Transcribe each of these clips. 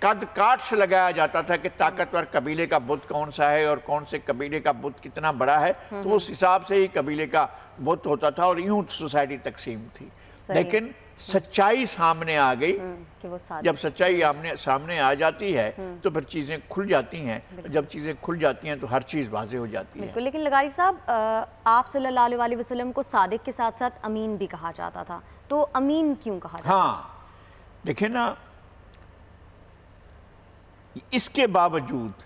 قد کاٹ سے لگایا جاتا تھا کہ طاقتور قبیلے کا بت کون سا ہے اور کون سے قبیلے کا بت کتنا بڑا ہے، تو اس حساب سے ہی قبیلے کا بت ہوتا تھا اور یوں سوسائٹی تقسیم تھی۔ لیکن سچائی سامنے آ گئی، جب سچائی سامنے آ جاتی ہے تو پھر چیزیں کھل جاتی ہیں، جب چیزیں کھل جاتی ہیں تو ہر چیز واضح ہو جاتی ہے۔ لیکن لغاری صاحب، آپ صلی اللہ علیہ وسلم کو صادق کے ساتھ ساتھ امین بھی کہا جاتا تھا، تو امین کیوں کہا جاتا؟ ہاں دیکھیں نا، اس کے باوجود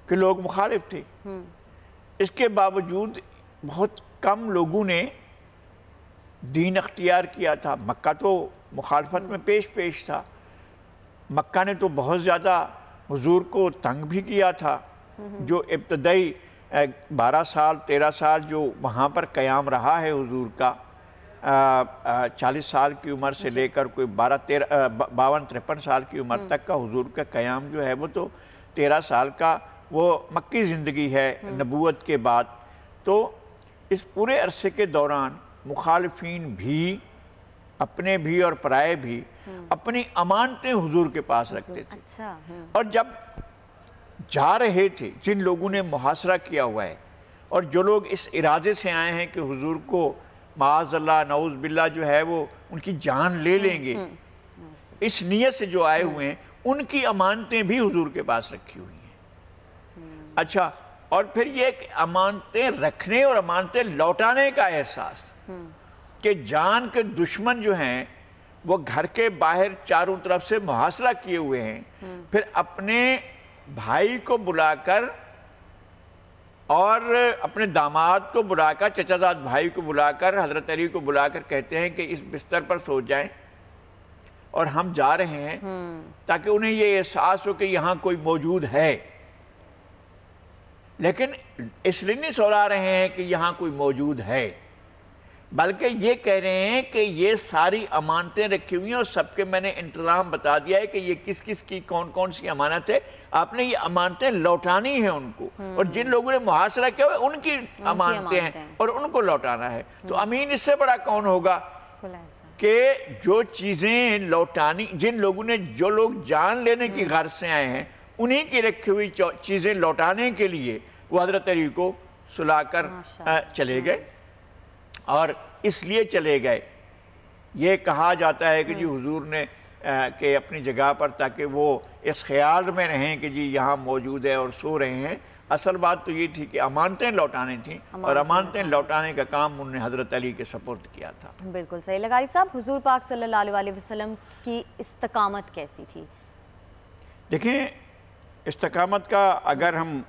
کہ لوگ مخالف تھے، اس کے باوجود بہت کم لوگوں نے دین اختیار کیا تھا۔ مکہ تو مخالفت میں پیش تھا، مکہ نے تو بہت زیادہ حضور کو تنگ بھی کیا تھا۔ جو ابتدائی 12 سال 13 سال جو وہاں پر قیام رہا ہے حضور کا، 40 سال کی عمر سے لے کر کوئی 52-53 سال کی عمر تک کا حضور کا قیام جو ہے وہ تو 13 سال کا وہ مکی زندگی ہے نبوت کے بعد۔ تو اس پورے عرصے کے دوران مخالفین بھی، اپنے بھی اور پرائے بھی، اپنی امانتیں حضور کے پاس رکھتے تھے، اور جب جا رہے تھے جن لوگوں نے محاصرہ کیا ہوا ہے اور جو لوگ اس ارادے سے آئے ہیں کہ حضور کو معاذ اللہ نعوذ باللہ جو ہے وہ ان کی جان لے لیں گے، اس نیت سے جو آئے ہوئے ہیں ان کی امانتیں بھی حضور کے پاس رکھی ہوئی ہیں۔ اچھا، اور پھر یہ کہ امانتیں رکھنے اور امانتیں لوٹانے کا احساس کہ جان کے دشمن جو ہیں وہ گھر کے باہر چاروں طرف سے محاصرہ کیے ہوئے ہیں، پھر اپنے بھائی کو بلا کر اور اپنے داماد کو بلا کر، چچا زاد بھائی کو بلا کر، حضرت علی کو بلا کر کہتے ہیں کہ اس بستر پر سو جائیں اور ہم جا رہے ہیں، تاکہ انہیں یہ احساس ہو کہ یہاں کوئی موجود ہے۔ لیکن اس لیے نہیں سولا رہے ہیں کہ یہاں کوئی موجود ہے، بلکہ یہ کہہ رہے ہیں کہ یہ ساری امانتیں رکھی ہوئی ہیں اور سب کے میں نے انتظام بتا دیا ہے کہ یہ کس کس کی کون کون سی امانت ہے، آپ نے یہ امانتیں لوٹانی ہیں ان کو، اور جن لوگوں نے محاصرہ کیا ہوا ان کی امانتیں ہیں اور ان کو لوٹانا ہے۔ تو امین اس سے بڑا کون ہوگا کہ جو چیزیں لوٹانی، جن لوگوں نے، جو لوگ جان لینے کی غرض سے آئے ہیں انہی کی رکھی ہوئی چیزیں لوٹانے کے لیے وہ حضرت علی کو سلا کر چلے گئے، اور اس لیے چلے گئے۔ یہ کہا جاتا ہے کہ جی حضور نے کہ اپنی جگہ پر، تاکہ وہ اس خیال میں رہیں کہ جی یہاں موجود ہے اور سو رہے ہیں۔ اصل بات تو یہ تھی کہ امانتیں لوٹانی تھیں، اور امانتیں لوٹانے کا کام انہوں نے حضرت علی کے سپرد کیا تھا۔ بالکل صحیح۔ لغاری صاحب، حضور پاک صلی اللہ علیہ وسلم کی استقامت کیسی تھی؟ دیکھیں، استقامت کا اگر ہم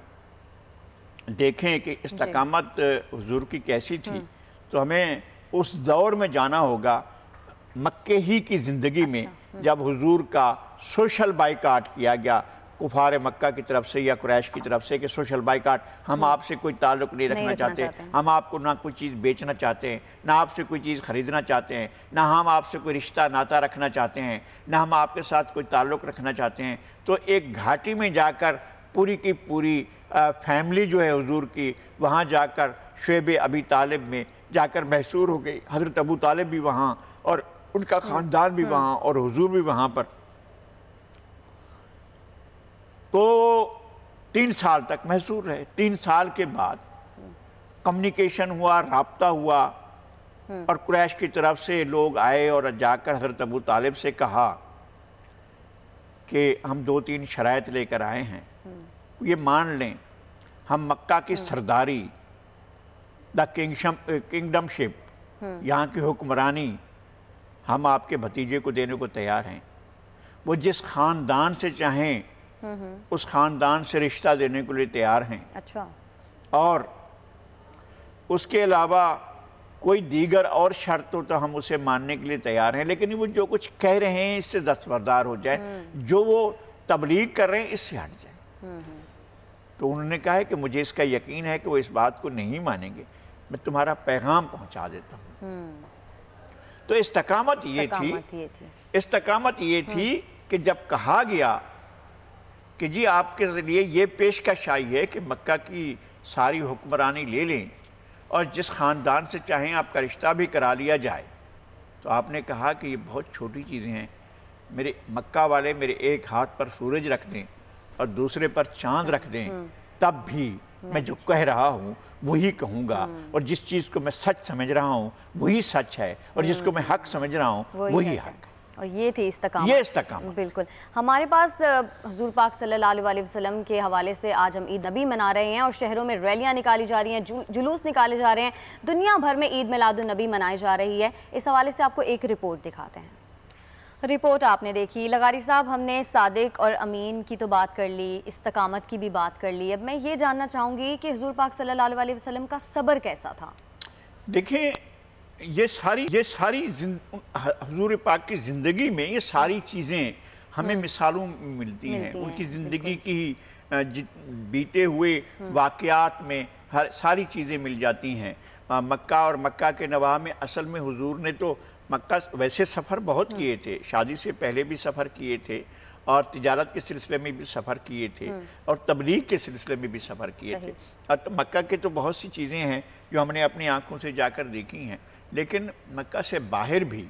دیکھیں کہ استقامت حضور کی کیسی تھی، تو ہمیں اس دور میں جانا ہوگا مکے ہی کی زندگی میں، جب حضور کا سوشل بائیکاٹ کیا گیا کفار مکہ کی طرف سے یا قریش کی طرف سے، کہ سوشل بائیکاٹ، ہم آپ سے کوئی تعلق نہیں رکھنا چاہتے، ہم آپ کو نہ کوئی چیز بیچنا چاہتے ہیں، نہ آپ سے کوئی چیز خریدنا چاہتے ہیں، نہ ہم آپ سے کوئی رشتہ ناتا رکھنا چاہتے ہیں، نہ ہم آپ کے ساتھ کوئی تعلق رکھنا چاہتے ہیں۔ تو ایک گھاٹی میں جا کر پوری کی پوری فیملی جو ہے حضور کی، وہاں جا کر شعب ابی طالب میں جا کر محصور ہو گئی۔ حضرت ابو طالب بھی وہاں اور ان کا خاندان بھی وہاں اور حضور بھی وہاں پر۔ تو 3 سال تک محصور رہے۔ 3 سال کے بعد کمیونیکیشن ہوا، رابطہ ہوا، اور قریش کی طرف سے لوگ آئے اور جا کر حضرت ابو طالب سے کہا کہ ہم 2-3 شرائط لے کر آئے ہیں، یہ مان لیں ہم مکہ کی سرداری، دا کنگڈم شپ، یہاں کی حکمرانی ہم آپ کے بھتیجے کو دینے کو تیار ہیں، وہ جس خاندان سے چاہیں اس خاندان سے رشتہ دینے کے لیے تیار ہیں، اور اس کے علاوہ کوئی دیگر اور شرط ہو تو ہم اسے ماننے کے لیے تیار ہیں، لیکن وہ جو کچھ کہہ رہے ہیں اس سے دستبردار ہو جائیں، جو وہ تبلیغ کر رہے ہیں اس سے ہٹ جائیں۔ تو انہوں نے کہا ہے کہ مجھے اس کا یقین ہے کہ وہ اس بات کو نہیں مانیں گے، میں تمہارا پیغام پہنچا دیتا ہوں۔ تو استقامت یہ تھی کہ جب کہا گیا کہ جی آپ کے ذریعے یہ پیشکش آئی ہے کہ مکہ کی ساری حکمرانی لے لیں اور جس خاندان سے چاہیں آپ کا رشتہ بھی کرا لیا جائے، تو آپ نے کہا کہ یہ بہت چھوٹی چیزیں ہیں، میرے مکہ والے میرے ایک ہاتھ پر سورج رکھ دیں اور دوسرے پر چاند رکھ دیں تب بھی میں جو کہہ رہا ہوں وہی کہوں گا، اور جس چیز کو میں سچ سمجھ رہا ہوں وہی سچ ہے، اور جس کو میں حق سمجھ رہا ہوں وہی حق ہے۔ اور یہ تھی استقامت۔ بالکل۔ ہمارے پاس حضور پاک صلی اللہ علیہ وسلم کے حوالے سے آج ہم عید نبی منا رہے ہیں اور شہروں میں ریلیاں نکالی جا رہی ہیں، جلوس نکالے جا رہے ہیں، دنیا بھر میں عید میلاد النبی منائی جا رہی ہے۔ اس حوالے سے آپ کو ایک رپورٹ دکھاتے ہیں۔ رپورٹ آپ نے دیکھی۔ لغاری صاحب، ہم نے صادق اور امین کی تو بات کر لی، استقامت کی بھی بات کر لی، اب میں یہ جاننا چاہوں گی کہ حضور پاک صلی اللہ علیہ وسلم کا صبر کیسا تھا؟ دیکھیں، یہ ساری حضور پاک کی زندگی میں یہ ساری چیزیں ہمیں مثالوں ملتی ہیں، ان کی زندگی کی بیتے ہوئے واقعات میں ساری چیزیں مل جاتی ہیں۔ مکہ اور مکہ کے نواح میں اصل میں حضور نے تو مکہ ویسے سفر بہت کیے تھے، شادی سے پہلے بھی سفر کیے تھے، اور تجارت کے سلسلے میں بھی سفر کیے تھے، اور تبلیغ کے سلسلے میں بھی سفر کیے تھے۔ مکہ کے تو بہت سی چیزیں ہیں جو ہم نے اپنی آنکھوں سے جا کر دیکھی ہیں، لیکن مکہ سے باہر بھی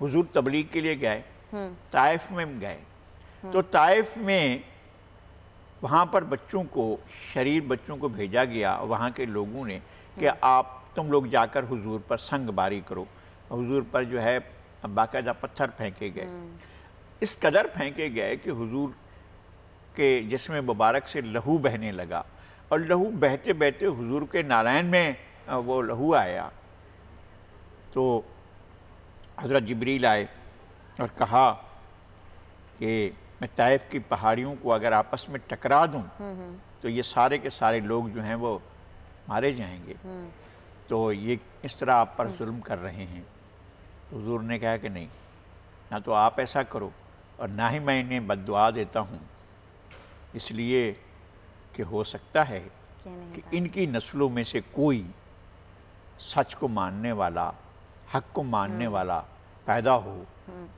حضور تبلیغ کے لیے گئے، طائف میں گئے، تو طائف میں وہاں پر بچوں کو، شریف بچوں کو بھیجا گیا وہاں کے لوگوں نے کہ تم لوگ جا کر حضور پر سنگ باری کرو۔ حضور پر جو ہے باقاعدہ پتھر پھینکے گئے، اس قدر پھینکے گئے کہ حضور کے جسم مبارک سے لہو بہنے لگا، اور لہو بہتے بہتے حضور کے نالین میں وہ لہو آیا، تو حضرت جبریل آئے اور کہا کہ میں طائف کی پہاڑیوں کو اگر آپس میں ٹکرا دوں تو یہ سارے کے سارے لوگ جو ہیں وہ مارے جائیں گے، تو یہ اس طرح آپ پر ظلم کر رہے ہیں۔ حضور نے کہا کہ نہیں، نہ تو آپ ایسا کرو اور نہ ہی میں انہیں بد دعا دیتا ہوں، اس لیے کہ ہو سکتا ہے کہ ان کی نسلوں میں سے کوئی سچ کو ماننے والا، حق کو ماننے والا پیدا ہو،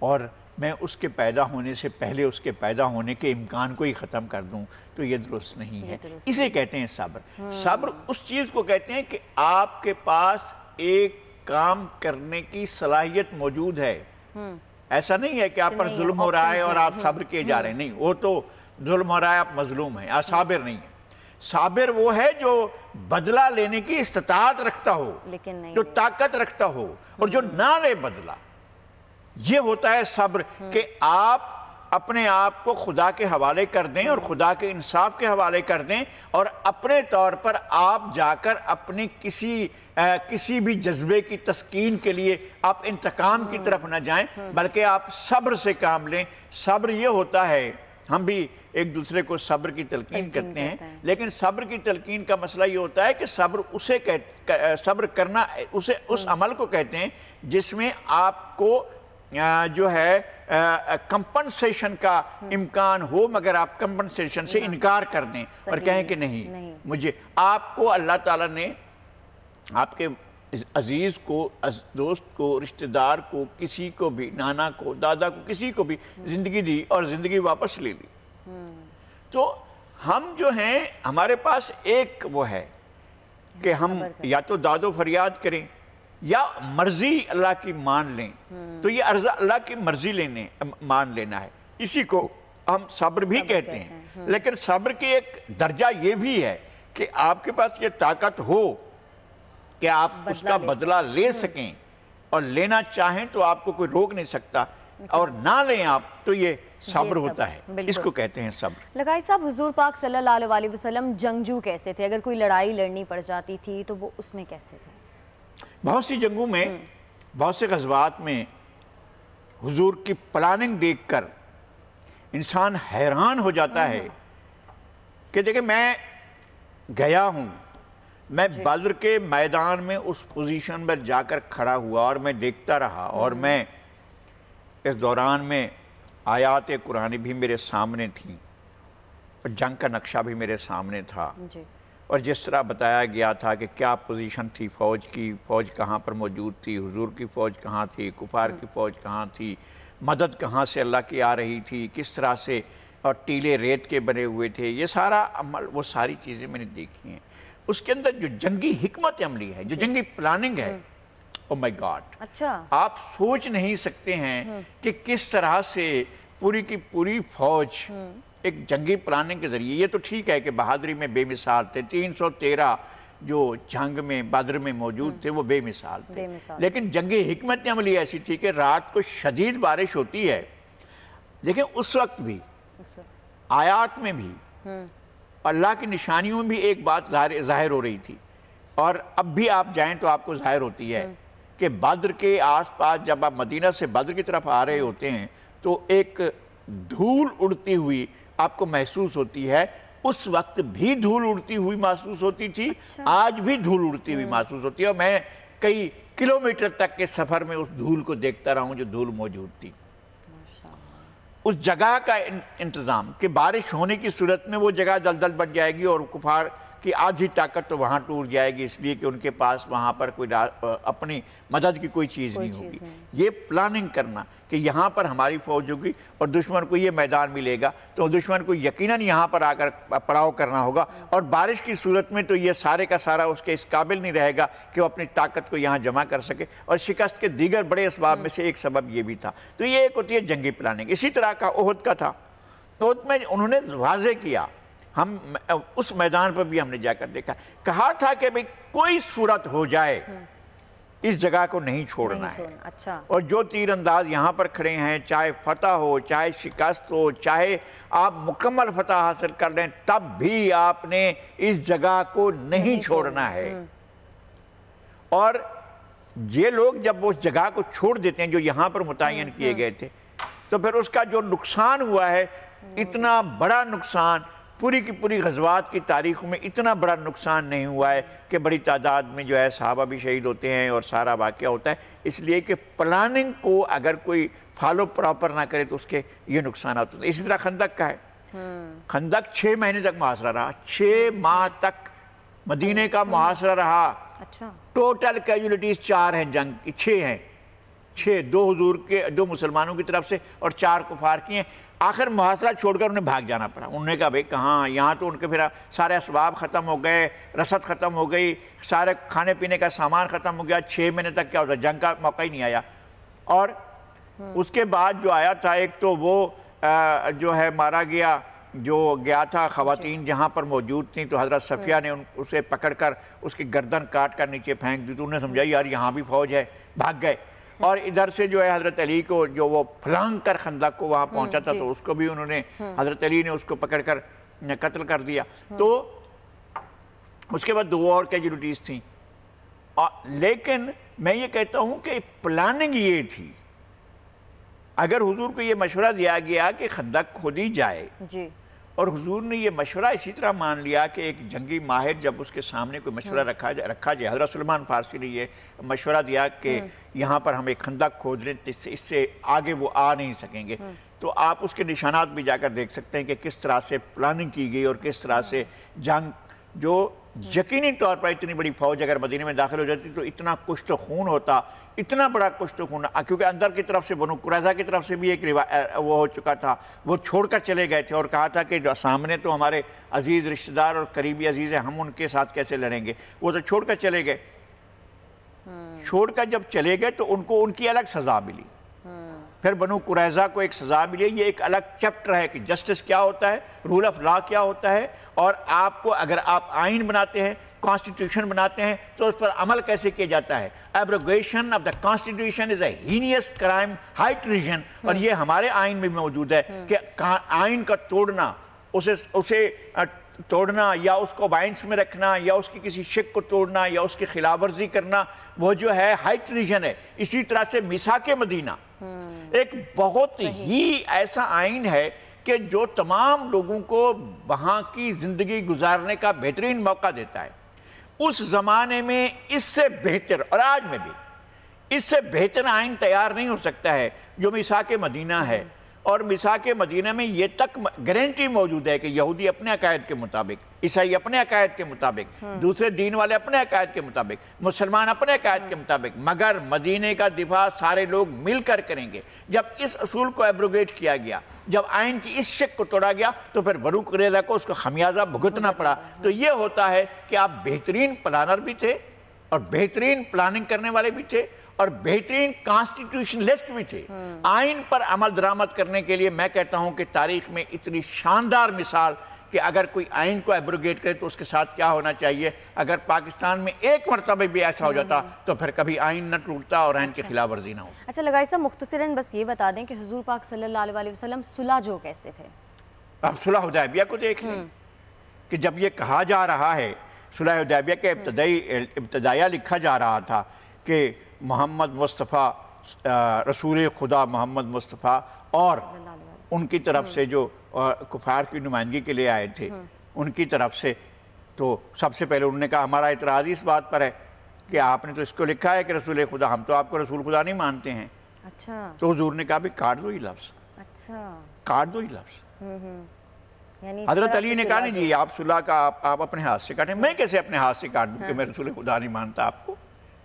اور میں اس کے پیدا ہونے سے پہلے اس کے پیدا ہونے کے امکان کو ہی ختم کر دوں، تو یہ درست نہیں ہے۔ اسے کہتے ہیں صبر۔ صبر اس چیز کو کہتے ہیں کہ آپ کے پاس ایک کام کرنے کی صلاحیت موجود ہے، ایسا نہیں ہے کہ آپ پر ظلم ہو رہا ہے اور آپ صبر کیے جا رہے ہیں، نہیں، وہ تو ظلم ہو رہا ہے، آپ مظلوم ہیں، آپ صابر نہیں ہیں۔ صابر وہ ہے جو بدلہ لینے کی استطاعت رکھتا ہو، جو طاقت رکھتا ہو، اور جو نہ لے بدلہ، یہ ہوتا ہے صبر، کہ آپ اپنے آپ کو خدا کے حوالے کر دیں اور خدا کے انصاف کے حوالے کر دیں، اور اپنے طور پر آپ جا کر اپنی کسی بھی جذبے کی تسکین کے لیے آپ انتقام کی طرف نہ جائیں، بلکہ آپ صبر سے کام لیں۔ صبر یہ ہوتا ہے، ہم بھی ایک دوسرے کو صبر کی تلقین کرتے ہیں، لیکن صبر کی تلقین کا مسئلہ یہ ہوتا ہے کہ صبر کرنا اس عمل کو کہتے ہیں جس میں آپ کو جو ہے کمپنسیشن کا امکان ہو، مگر آپ کمپنسیشن سے انکار کر دیں اور کہیں کہ نہیں، مجھے آپ کو اللہ تعالیٰ نے آپ کے عزیز کو، دوست کو، رشتہ دار کو، کسی کو بھی، نانا کو، دادا کو، کسی کو بھی زندگی دی اور زندگی واپس لے لی، تو ہم جو ہیں ہمارے پاس ایک وہ ہے کہ ہم یا تو داد و فریاد کریں یا مرضی اللہ کی مان لیں، تو یہ اللہ کی مرضی مان لینا ہے، اسی کو ہم صبر بھی کہتے ہیں۔ لیکن صبر کی ایک درجہ یہ بھی ہے کہ آپ کے پاس یہ طاقت ہو کہ آپ اس کا بدلہ لے سکیں، اور لینا چاہیں تو آپ کو کوئی روک نہیں سکتا، اور نہ لیں آپ تو یہ صبر ہوتا ہے، اس کو کہتے ہیں صبر۔ لغاری صاحب، حضور پاک صلی اللہ علیہ وسلم جنگجو کیسے تھے؟ اگر کوئی لڑائی لڑنی پڑ جاتی تھی تو وہ اس میں کیسے تھے؟ بہت سی جنگوں میں، بہت سے غزوات میں حضور کی پلاننگ دیکھ کر انسان حیران ہو جاتا ہے کہ دیکھیں، میں گیا ہوں، میں بدر کے میدان میں اس پوزیشن پر جا کر کھڑا ہوا اور میں دیکھتا رہا، اور میں اس دوران میں آیات قرآنی بھی میرے سامنے تھیں، اور جنگ کا نقشہ بھی میرے سامنے تھا، اور جس طرح بتایا گیا تھا کہ کیا پوزیشن تھی فوج کی، فوج کہاں پر موجود تھی، حضور کی فوج کہاں تھی، کفار کی فوج کہاں تھی، مدد کہاں سے اللہ کی آ رہی تھی، کس طرح سے، اور ٹیلے ریت کے بنے ہوئے تھے، یہ سارا عمل، وہ ساری چیزیں میں نے دیکھی ہیں۔ اس کے اندر جو جنگی حکمت عملی ہے، جو جنگی پلاننگ ہے، او مائی گاڈ. اچھا آپ سوچ نہیں سکتے ہیں کہ کس طرح سے پوری کی پوری فوج ایک جنگی پلاننگ کے ذریعے. یہ تو ٹھیک ہے کہ بہادری میں بے مثال تھے, 313 جو جنگ میں بدر میں موجود تھے وہ بے مثال تھے, لیکن جنگی حکمت عملی ایسی تھی کہ رات کو شدید بارش ہوتی ہے, لیکن اس وقت بھی آیات میں بھی اللہ کی نشانیوں میں بھی ایک بات ظاہر ہو رہی تھی, اور اب بھی آپ جائیں تو آپ کو ظاہر ہوتی ہے کہ بدر کے آس پاس جب آپ مدینہ سے بدر کی طرف آ رہے ہوتے ہیں تو ایک دھول اڑتی ہوئی آپ کو محسوس ہوتی ہے. اس وقت بھی دھول اڑتی ہوئی محسوس ہوتی تھی, آج بھی دھول اڑتی ہوئی محسوس ہوتی ہے, اور میں کئی کلومیٹر تک کے سفر میں اس دھول کو دیکھتا رہا ہوں جو دھول موجود تھی. اس جگہ کا انتظام کہ بارش ہونے کی صورت میں وہ جگہ دلدل بن جائے گی اور کفار کی آدھی طاقت تو وہاں ٹوٹ جائے گی, اس لیے کہ ان کے پاس وہاں پر کوئی اپنی مدد کی کوئی چیز نہیں ہوگی. یہ پلاننگ کرنا کہ یہاں پر ہماری فوج ہوگی اور دشمن کو یہ میدان ملے گا تو دشمن کو یقیناً یہاں پر آ کر پڑاؤ کرنا ہوگا, اور بارش کی صورت میں تو یہ سارے کا سارا اس کے اس قابل نہیں رہے گا کہ وہ اپنی طاقت کو یہاں جمع کر سکے, اور شکست کے دیگر بڑے اسباب میں سے ایک سبب یہ بھی تھا. تو یہ ایک ہوتی ہے جنگی پلاننگ. اسی طرح کا احد کا تھا. احد میں انہوں نے واضح کیا, ہم اس میدان پر بھی ہم نے جا کر دیکھا, کہا تھا کہ بھئی کوئی صورت ہو جائے اس جگہ کو نہیں چھوڑنا ہے. اور جو تیر انداز یہاں پر کھڑے ہیں, چاہے فتح ہو چاہے شکست ہو چاہے آپ مکمل فتح حاصل کر لیں, تب بھی آپ نے اس جگہ کو نہیں چھوڑنا ہے. اور یہ لوگ جب اس جگہ کو چھوڑ دیتے ہیں جو یہاں پر متعین کیے گئے تھے, تو پھر اس کا جو نقصان ہوا ہے, اتنا بڑا نقصان پوری کی پوری غزوات کی تاریخ میں اتنا بڑا نقصان نہیں ہوا ہے کہ بڑی تعداد میں جو ہے صحابہ بھی شہید ہوتے ہیں اور سارا واقعہ ہوتا ہے, اس لیے کہ پلاننگ کو اگر کوئی فالو پراپر نہ کرے تو اس کے یہ نقصانات ہوتے ہیں. اسی طرح خندق کا ہے. خندق 6 مہینے تک محاصرہ رہا, 6 ماہ تک مدینے کا محاصرہ رہا. ٹوٹل کیجولیٹیز 4 ہیں جنگ کی, 6 ہیں, 6 2 حضور کے 2 مسلمانوں کی طرف سے اور 4 کفار کی ہیں. آخر محاصرہ چھوڑ کر انہیں بھاگ جانا پڑا. انہوں نے کہا بھئی کہاں, یہاں تو ان کے پھر سارے اسباب ختم ہو گئے, رسد ختم ہو گئی, سارے کھانے پینے کا سامان ختم ہو گیا, 6 مہینے تک کیا ہوتا, جنگ کا موقع ہی نہیں آیا. اور اس کے بعد جو آیا تھا ایک تو وہ جو ہے مارا گیا, جو گیا تھا خواتین جہاں پر موجود تھیں, تو حضرت صفیہ نے اسے پکڑ کر اس کی گردن کاٹ کر نیچے پھینک دی, تو انہیں سمجھا یار یہاں بھی فوج ہے, بھاگ گئے. اور ادھر سے جو ہے حضرت علی کو جو وہ پھلانگ کر خندق کو وہاں پہنچا تھا تو اس کو بھی انہوں نے, حضرت علی نے اس کو پکڑ کر قتل کر دیا. تو اس کے بعد 2 اور کیجولیٹیز تھیں. لیکن میں یہ کہتا ہوں کہ پلاننگ یہ تھی, اگر حضور کو یہ مشورہ دیا گیا کہ خندق کھودی جائے, اور حضور نے یہ مشورہ اسی طرح مان لیا کہ ایک جنگی ماہر جب اس کے سامنے کوئی مشورہ رکھا جائے, حضرت سلمان فارسی نے یہ مشورہ دیا کہ یہاں پر ہم ایک خندق کھود لیں, اس سے آگے وہ آ نہیں سکیں گے. تو آپ اس کے نشانات بھی جا کر دیکھ سکتے ہیں کہ کس طرح سے پلاننگ کی گئی اور کس طرح سے جنگ, جو یقینی طور پر اتنی بڑی فوج اگر مدینے میں داخل ہو جاتی تو اتنا کشت و خون ہوتا, اتنا بڑا کشت و خون, کیونکہ اندر کی طرف سے بنو قریظہ کی طرف سے بھی ایک وہ ہو چکا تھا, وہ چھوڑ کر چلے گئے تھے اور کہا تھا کہ جو سامنے تو ہمارے عزیز رشتہ دار اور قریبی عزیز ہیں, ہم ان کے ساتھ کیسے لڑیں گے. وہ تو چھوڑ کر چلے گئے. چھوڑ کر جب چلے گئے تو ان کو ان کی الگ سزا ملی, پھر بنو قریظہ کو ایک سزا ملی. یہ ایک الگ چیپٹر ہے کہ جسٹس کیا ہوتا ہے, رول آف لا کیا ہوتا ہے, اور آپ کو اگر آپ آئین بناتے ہیں, کانسٹیٹیوشن بناتے ہیں, تو اس پر عمل کیسے کیا جاتا ہے. Abrogation of the constitution is a heinous crime, high treason. اور یہ ہمارے آئین میں موجود ہے کہ آئین کا توڑنا, اسے توڑنا یا اس کو بائنس میں رکھنا یا اس کی کسی شک کو توڑنا یا اس کی خلاف ورزی کرنا, وہ جو ہے ہائی ٹریژن ہے. اسی طرح سے میثاق مدینہ ایک بہت ہی ایسا آئین ہے کہ جو تمام لوگوں کو وہاں کی زندگی گزارنے کا بہترین موقع دیتا ہے. اس زمانے میں اس سے بہتر, اور آج میں بھی اس سے بہتر آئین تیار نہیں ہو سکتا ہے جو میثاق مدینہ ہے. اور میثاق مدینہ میں یہ تک گارنٹی موجود ہے کہ یہودی اپنے عقائد کے مطابق, عیسائی اپنے عقائد کے مطابق, دوسرے دین والے اپنے عقائد کے مطابق, مسلمان اپنے عقائد کے مطابق, مگر مدینے کا دفاع سارے لوگ مل کر کریں گے. جب اس اصول کو ایبروگیٹ کیا گیا, جب آئین کی اس شک کو توڑا گیا, تو پھر بنو قریظہ کو اس کو خمیازہ بھگتنا پڑا. تو یہ ہوتا ہے کہ آپ بہترین پلانر بھی تھے, اور بہترین پلاننگ کرنے والے بھی تھے اور بہترین کانسٹیٹیوشنلسٹ بھی تھے. آئین پر عمل درآمد کرنے کے لیے میں کہتا ہوں کہ تاریخ میں اتنی شاندار مثال کہ اگر کوئی آئین کو ایبروگیٹ کرے تو اس کے ساتھ کیا ہونا چاہیے. اگر پاکستان میں ایک مرتبہ بھی ایسا ہو جاتا تو پھر کبھی آئین نہ ٹوٹتا اور آئین کی خلاف ورزی نہ ہو. اچھا لغاری صاحب مختصراً بس یہ بتا دیں کہ حضور پاک صلی اللہ علیہ وسلم صلح جو کیسے تھے؟ اب صلح حدیبیہ کو دیکھ لیں کہ جب یہ کہا جا رہا ہے، صلح حدیبیہ کے ابتدائیہ لکھا جا رہا تھا کہ محمد مصطفیٰ رسول خدا محمد مصطفیٰ اور ان کی طرف سے جو کفار کی نمائندگی کے لیے آئے تھے ان کی طرف سے، تو سب سے پہلے انہوں نے کہا ہمارا اعتراض اس بات پر ہے کہ آپ نے تو اس کو لکھا ہے کہ رسول خدا، ہم تو آپ کو رسول خدا نہیں مانتے ہیں. اچھا. تو حضور نے کہا بھی کاٹ دو یہ لفظ. اچھا. کاٹ دو یہ لفظ. حضرت علی نے کہا نہیں جی آپ صلح کا آپ اپنے ہاتھ سے کاٹیں. میں کیسے اپنے ہاتھ سے کاٹ دوں کہ میں رسول خدا نہیں مانتا آپ کو؟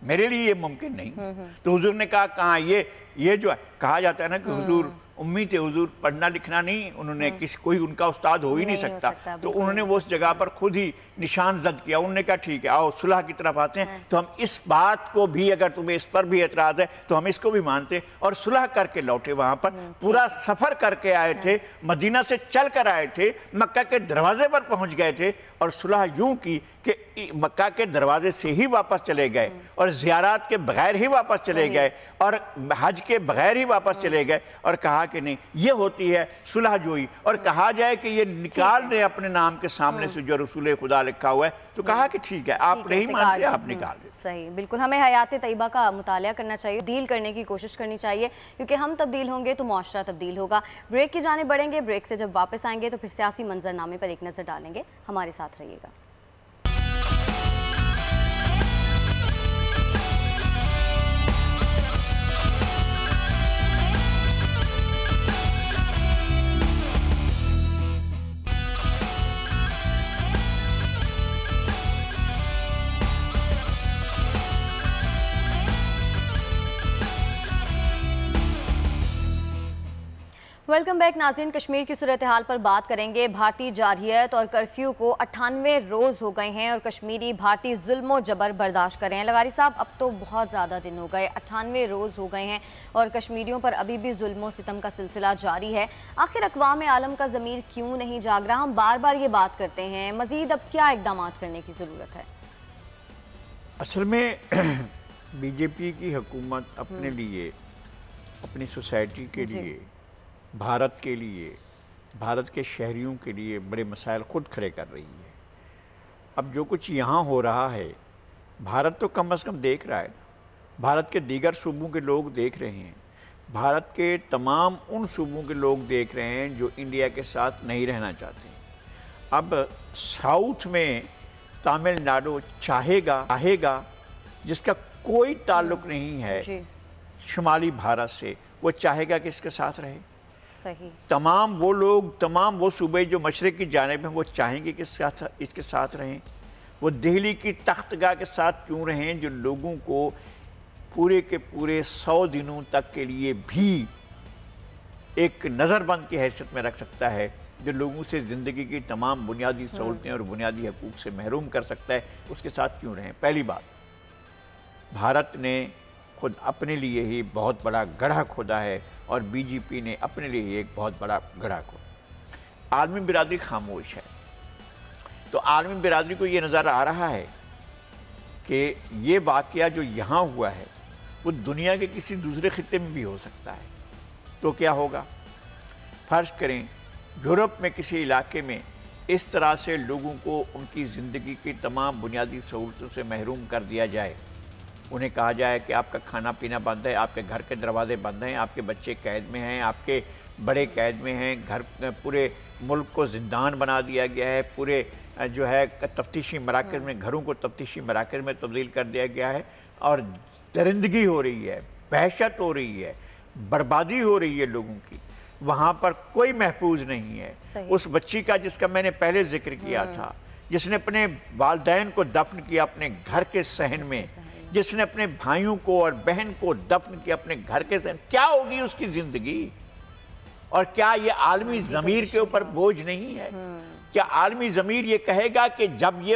میرے لیے یہ ممکن نہیں. تو حضور نے کہا کہاں یہ جو ہے کہا جاتا ہے نا کہ حضور امی تھے، حضور پڑھنا لکھنا نہیں، انہوں نے کوئی ان کا استاد ہو ہی نہیں سکتا. تو انہوں نے وہ اس جگہ پر خود ہی نشان زد کیا. انہوں نے کہا ٹھیک ہے آؤ صلح کی طرف آتے ہیں. تو ہم اس بات کو بھی، اگر تمہیں اس پر بھی اعتراض ہے تو ہم اس کو بھی مانتے ہیں. اور صلح کر کے لوٹے. وہاں پر پورا سفر کر کے آئے تھے، مدینہ سے چل کر آئے تھے، مکہ کے دروازے پر پہنچ گئے تھے اور صلح یوں کی کہ مکہ کے دروازے سے ہی واپس چلے گئے اور زیارات کے بغیر ہی واپس چلے گئے اور حج کے بغیر ہی واپس چلے گئے اور کہا کہ نہیں یہ ہوتی ہے صلح جوئی. اور کہا جائے کہ یہ نکال دیں اپنے نام کے سامنے سے جو رسول خدا لکھا ہوا ہے تو کہا کہ ٹھیک ہے آپ نہیں مانتے آپ نکال دیں. صحیح، بالکل. ہمیں حیات طیبہ کا مطالعہ کرنا چاہیے، تبدیل کرنے کی کوشش کرنی چاہیے کیونکہ ہم تبدیل ہوں گے تو معاشرہ تبدیل ہوگا. بریک کی جانب بڑھیں گے. بریک سے جب واپس آئیں گے تو پھر سیاسی منظرنامے پر ایک نظر ڈالیں گے. ہمارے ساتھ رہیے گا. ویلکم بیک ناظرین. کشمیر کی صورتحال پر بات کریں گے. بھارتی جارحیت اور کرفیو کو 98 روز ہو گئے ہیں اور کشمیری بھارتی ظلم و جبر برداشت کر رہے ہیں. لغاری صاحب اب تو بہت زیادہ دن ہو گئے، 98 روز ہو گئے ہیں اور کشمیریوں پر ابھی بھی ظلم و ستم کا سلسلہ جاری ہے. آخر اقوام عالم کا ضمیر کیوں نہیں جاگ رہا؟ ہم بار بار یہ بات کرتے ہیں، مزید اب کیا اقدامات کرنے کی ضرورت ہے؟ اصل میں بی جے پی کی حکومت اپنے لیے، اپنی سوسائٹی کے لیے، بھارت کے لیے، بھارت کے شہریوں کے لیے بڑے مسائل خود کھڑے کر رہی ہے. اب جو کچھ یہاں ہو رہا ہے بھارت تو کم از کم دیکھ رہا ہے، بھارت کے دیگر صوبوں کے لوگ دیکھ رہے ہیں، بھارت کے تمام ان صوبوں کے لوگ دیکھ رہے ہیں جو انڈیا کے ساتھ نہیں رہنا چاہتے. اب ساؤتھ میں تامل ناڈو چاہے گا جس کا کوئی تعلق نہیں ہے شمالی بھارت سے، وہ چاہے گا کہ اس کے ساتھ رہے. صحیح. تمام وہ لوگ، تمام وہ صوبے جو مشرق کی جانب ہیں وہ چاہیں گے کہ اس کے ساتھ رہیں. وہ دہلی کی تختگاہ کے ساتھ کیوں رہیں جو لوگوں کو پورے کے پورے 100 دنوں تک کے لیے بھی ایک نظر بند کی حیثیت میں رکھ سکتا ہے، جو لوگوں سے زندگی کی تمام بنیادی سہولتیں اور بنیادی حقوق سے محروم کر سکتا ہے، اس کے ساتھ کیوں رہیں؟ پہلی بات، بھارت نے خود اپنے لیے ہی بہت بڑا گڑھا کھودا ہے اور بی جے پی نے اپنے لیے ہی ایک بہت بڑا گڑھا کھودا. عالمی برادری خاموش ہے. تو عالمی برادری کو یہ نظر آ رہا ہے کہ یہ واقعہ جو یہاں ہوا ہے وہ دنیا کے کسی دوسرے خطے میں بھی ہو سکتا ہے. تو کیا ہوگا؟ فرض کریں یورپ میں کسی علاقے میں اس طرح سے لوگوں کو ان کی زندگی کی تمام بنیادی سہولتوں سے محروم کر دیا جائے. انہیں کہا جائے کہ آپ کا کھانا پینا بند ہے، آپ کے گھر کے دروازے بند ہیں، آپ کے بچے قید میں ہیں، آپ کے بڑے قید میں ہیں، پورے ملک کو زندان بنا دیا گیا ہے، پورے جو ہے تفتیشی مراکز میں، گھروں کو تفتیشی مراکز میں تبدیل کر دیا گیا ہے اور درندگی ہو رہی ہے، وحشت ہو رہی ہے، بربادی ہو رہی ہے لوگوں کی. وہاں پر کوئی محفوظ نہیں ہے. اس بچی کا جس کا میں نے پہلے ذکر کیا تھا، جس نے اپنے والدین کو دفن کیا اپنے گھر کے صحن میں، جس نے اپنے بھائیوں کو اور بہن کو دفن کیا اپنے گھر کے صحن، کیا ہوگی اس کی زندگی؟ اور کیا یہ عالمی ضمیر کے اوپر بوجھ نہیں ہے؟ کیا عالمی ضمیر یہ کہے گا کہ جب یہ